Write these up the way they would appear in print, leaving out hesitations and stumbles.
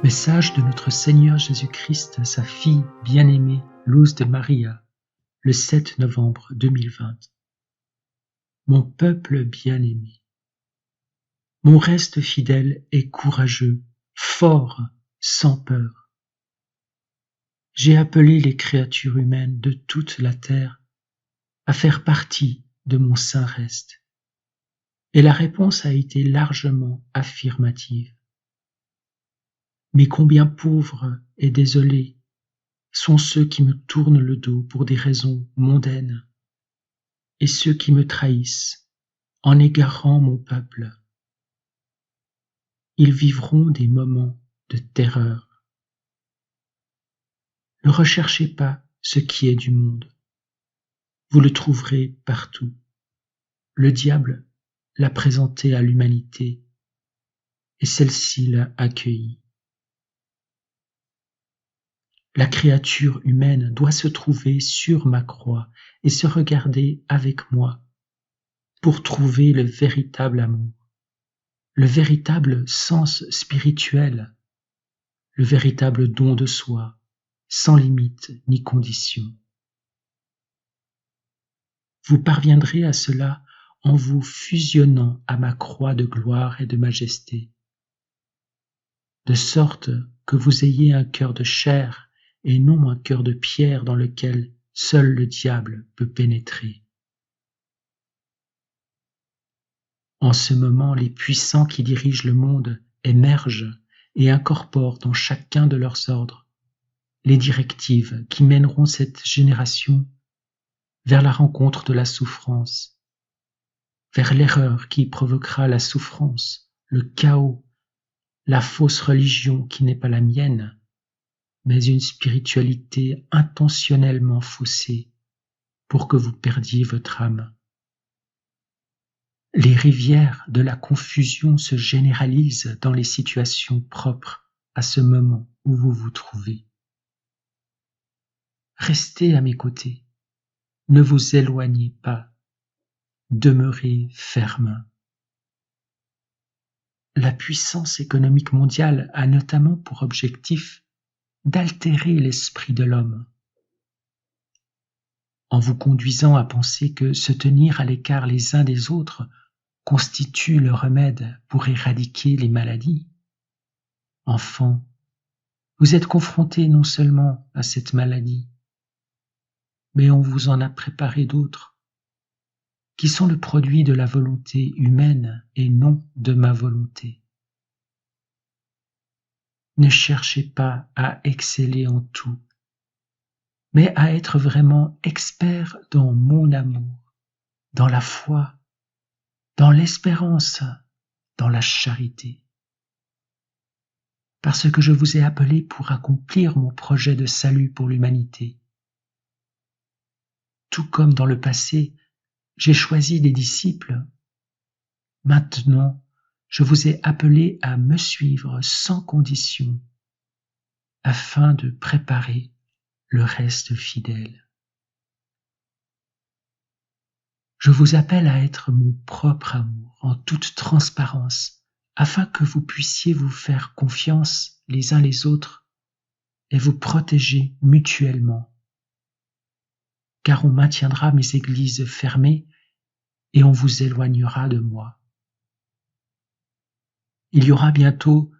Message de notre Seigneur Jésus-Christ à sa fille bien-aimée, Luz de Maria, le 7 novembre 2020. Mon peuple bien-aimé, mon reste fidèle et courageux, fort, sans peur. J'ai appelé les créatures humaines de toute la terre à faire partie de mon saint reste. Et la réponse a été largement affirmative. Mais combien pauvres et désolés sont ceux qui me tournent le dos pour des raisons mondaines, et ceux qui me trahissent en égarant mon peuple. Ils vivront des moments de terreur. Ne recherchez pas ce qui est du monde. Vous le trouverez partout. Le diable l'a présenté à l'humanité, et celle-ci l'a accueilli. La créature humaine doit se trouver sur ma croix et se regarder avec moi pour trouver le véritable amour, le véritable sens spirituel, le véritable don de soi, sans limite ni condition. Vous parviendrez à cela en vous fusionnant à ma croix de gloire et de majesté, de sorte que vous ayez un cœur de chair et non un cœur de pierre dans lequel seul le diable peut pénétrer. En ce moment, les puissants qui dirigent le monde émergent et incorporent dans chacun de leurs ordres les directives qui mèneront cette génération vers la rencontre de la souffrance, vers l'erreur qui provoquera la souffrance, le chaos, la fausse religion qui n'est pas la mienne, mais une spiritualité intentionnellement faussée pour que vous perdiez votre âme. Les rivières de la confusion se généralisent dans les situations propres à ce moment où vous vous trouvez. Restez à mes côtés, ne vous éloignez pas, demeurez ferme. La puissance économique mondiale a notamment pour objectif d'altérer l'esprit de l'homme, en vous conduisant à penser que se tenir à l'écart les uns des autres constitue le remède pour éradiquer les maladies. Enfant, vous êtes confrontés non seulement à cette maladie, mais on vous en a préparé d'autres, qui sont le produit de la volonté humaine et non de ma volonté. Ne cherchez pas à exceller en tout, mais à être vraiment expert dans mon amour, dans la foi, dans l'espérance, dans la charité. Parce que je vous ai appelé pour accomplir mon projet de salut pour l'humanité. Tout comme dans le passé, j'ai choisi des disciples. Maintenant, je vous ai appelé à me suivre sans condition, afin de préparer le reste fidèle. Je vous appelle à être mon propre amour en toute transparence, afin que vous puissiez vous faire confiance les uns les autres et vous protéger mutuellement. Car on maintiendra mes églises fermées et on vous éloignera de moi. Il y aura bientôt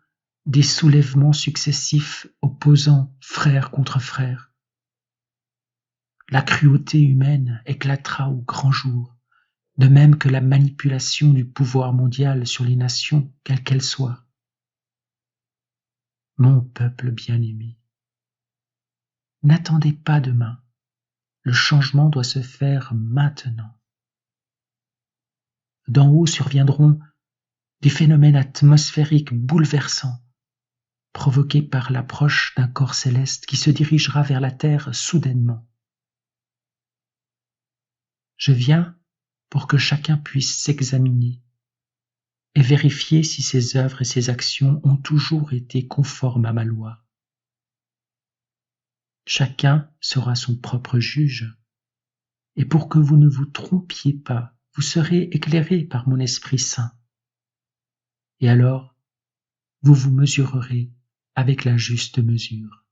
des soulèvements successifs opposant frère contre frère. La cruauté humaine éclatera au grand jour, de même que la manipulation du pouvoir mondial sur les nations, quelles qu'elles soient. Mon peuple bien-aimé, n'attendez pas demain, le changement doit se faire maintenant. D'en haut surviendront des phénomènes atmosphériques bouleversants, provoqués par l'approche d'un corps céleste qui se dirigera vers la terre soudainement. Je viens pour que chacun puisse s'examiner et vérifier si ses œuvres et ses actions ont toujours été conformes à ma loi. Chacun sera son propre juge, et pour que vous ne vous trompiez pas, vous serez éclairés par mon Esprit Saint. Et alors, vous vous mesurerez avec la juste mesure.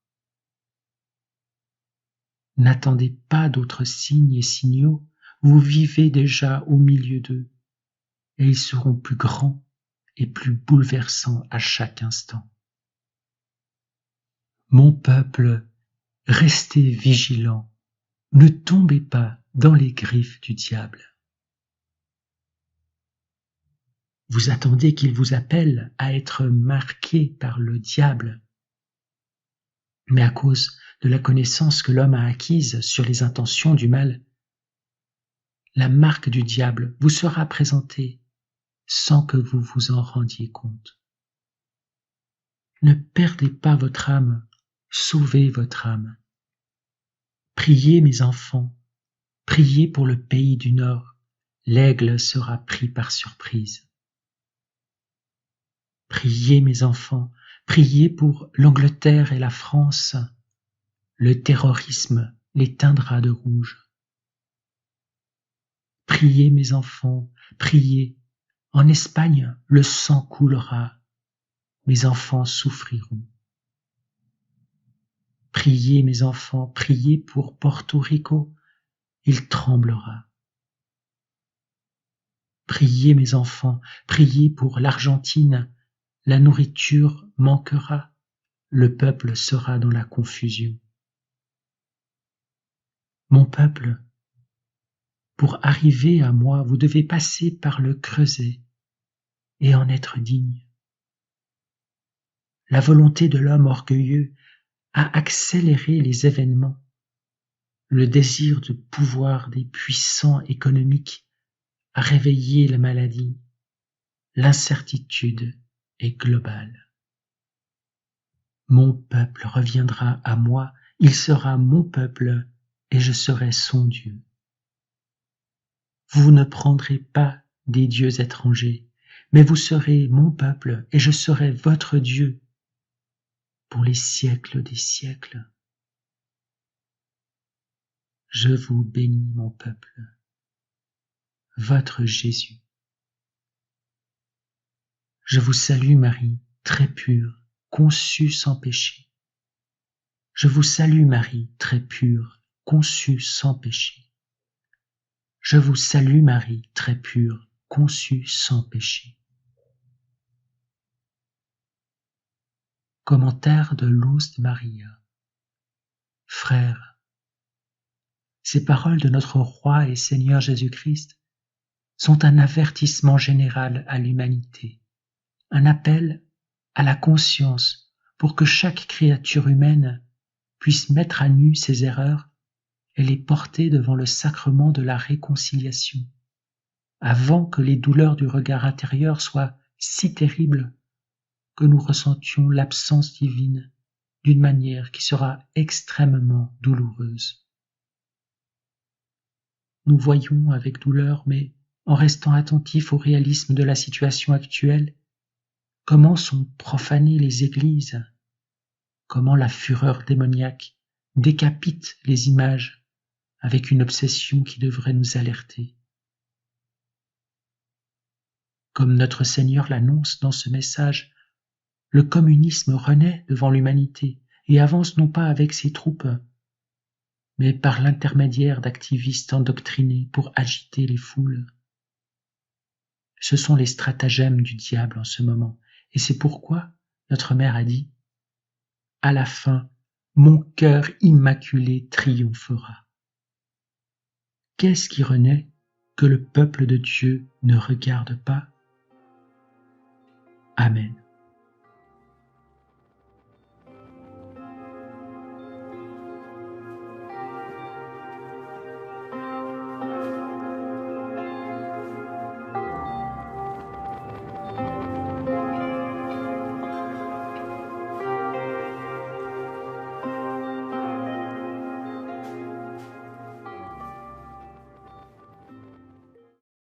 N'attendez pas d'autres signes et signaux, vous vivez déjà au milieu d'eux, et ils seront plus grands et plus bouleversants à chaque instant. Mon peuple, restez vigilants, ne tombez pas dans les griffes du diable. Vous attendez qu'il vous appelle à être marqué par le diable, mais à cause de la connaissance que l'homme a acquise sur les intentions du mal, la marque du diable vous sera présentée sans que vous vous en rendiez compte. Ne perdez pas votre âme, sauvez votre âme. Priez mes enfants, priez pour le pays du Nord, l'aigle sera pris par surprise. Priez mes enfants, priez pour l'Angleterre et la France, le terrorisme les teindra de rouge. Priez mes enfants, priez, en Espagne le sang coulera, mes enfants souffriront. Priez mes enfants, priez pour Porto Rico, il tremblera. Priez mes enfants, priez pour l'Argentine, la nourriture manquera, le peuple sera dans la confusion. Mon peuple, pour arriver à moi, vous devez passer par le creuset et en être digne. La volonté de l'homme orgueilleux a accéléré les événements. Le désir de pouvoir des puissants économiques a réveillé la maladie. L'incertitude est globale. Mon peuple reviendra à moi, il sera mon peuple et je serai son Dieu. Vous ne prendrez pas des dieux étrangers, mais vous serez mon peuple et je serai votre Dieu pour les siècles des siècles. Je vous bénis, mon peuple, votre Jésus. Je vous salue, Marie, très pure, conçue sans péché. Je vous salue, Marie, très pure, conçue sans péché. Je vous salue, Marie, très pure, conçue sans péché. Commentaire de Luz de Maria. Frères, ces paroles de notre Roi et Seigneur Jésus-Christ sont un avertissement général à l'humanité, un appel à la conscience pour que chaque créature humaine puisse mettre à nu ses erreurs et les porter devant le sacrement de la réconciliation, avant que les douleurs du regard intérieur soient si terribles que nous ressentions l'absence divine d'une manière qui sera extrêmement douloureuse. Nous voyons avec douleur, mais en restant attentifs au réalisme de la situation actuelle, comment sont profanées les églises, comment la fureur démoniaque décapite les images avec une obsession qui devrait nous alerter. Comme notre Seigneur l'annonce dans ce message, le communisme renaît devant l'humanité et avance non pas avec ses troupes, mais par l'intermédiaire d'activistes endoctrinés pour agiter les foules. Ce sont les stratagèmes du diable en ce moment, et c'est pourquoi notre mère a dit « À la fin, mon cœur immaculé triomphera ». Qu'est-ce qui renaît que le peuple de Dieu ne regarde pas? Amen.